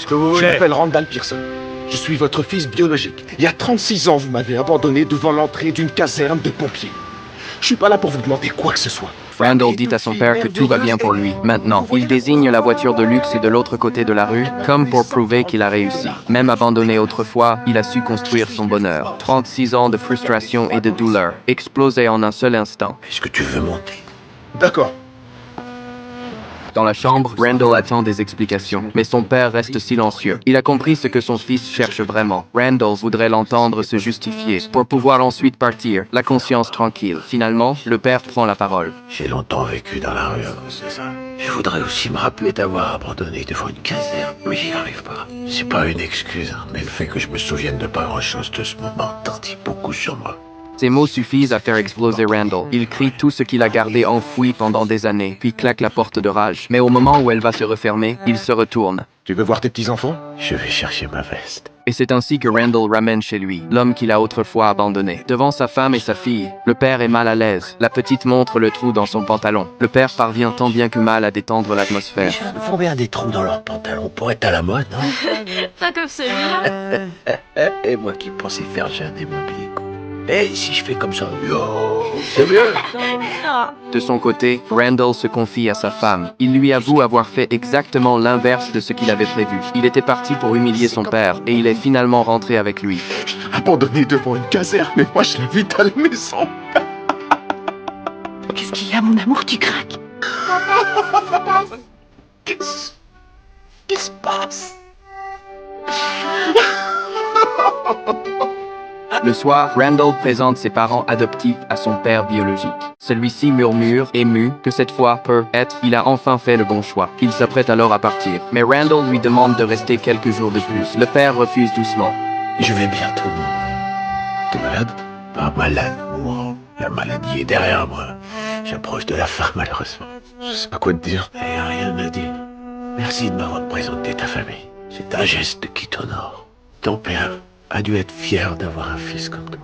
ce que vous Je voulez. m'appelle Randall Pearson. Je suis votre fils biologique. Il y a 36 ans, vous m'avez abandonné devant l'entrée d'une caserne de pompiers. Je suis pas là pour vous demander quoi que ce soit. Randall dit à son père que tout va bien pour lui. Maintenant, il désigne la voiture de luxe de l'autre côté de la rue, comme pour prouver qu'il a réussi. Même abandonné autrefois, il a su construire son bonheur. 36 ans de frustration et de douleur, explosés en un seul instant. Est-ce que tu veux monter? D'accord. Dans la chambre, Randall attend des explications, mais son père reste silencieux. Il a compris ce que son fils cherche vraiment. Randall voudrait l'entendre se justifier, pour pouvoir ensuite partir, la conscience tranquille. Finalement, le père prend la parole. J'ai longtemps vécu dans la rue à cause de ça. Je voudrais aussi me rappeler d'avoir abandonné devant une caserne, mais j'y arrive pas. C'est pas une excuse, hein, mais le fait que je me souvienne de pas grand-chose de ce moment t'en dit beaucoup sur moi. Ces mots suffisent à faire exploser Randall. Il crie tout ce qu'il a gardé enfoui pendant des années, puis claque la porte de rage. Mais au moment où elle va se refermer, il se retourne. Tu veux voir tes petits-enfants? Je vais chercher ma veste. Et c'est ainsi que Randall ramène chez lui, l'homme qu'il a autrefois abandonné. Devant sa femme et sa fille, le père est mal à l'aise. La petite montre le trou dans son pantalon. Le père parvient tant bien que mal à détendre l'atmosphère. Les jeunes font bien des trous dans leurs pantalons pour être à la mode, non? Pas comme celui-là. Et moi qui pensais faire jeune et m'oublier, quoi. Et si je fais comme ça? Yo, c'est mieux. De son côté, Randall se confie à sa femme. Il lui avoue avoir fait exactement l'inverse de ce qu'il avait prévu. Il était parti pour humilier son père, et il est finalement rentré avec lui. Abandonné devant une caserne, mais moi je l'invite à la maison. Qu'est-ce qu'il y a, mon amour, tu craques? Qu'est-ce qui se passe? Le soir, Randall présente ses parents adoptifs à son père biologique. Celui-ci murmure, ému, que cette fois, peut-être, il a enfin fait le bon choix. Il s'apprête alors à partir. Mais Randall lui demande de rester quelques jours de plus. Le père refuse doucement. Je vais bientôt mourir. T'es malade? Pas malade. La maladie est derrière moi. J'approche de la fin, malheureusement. Je sais pas quoi te dire. Et rien à dire. Merci de m'avoir présenté ta famille. C'est un geste qui t'honore. Ton père a dû être fier d'avoir un fils comme toi.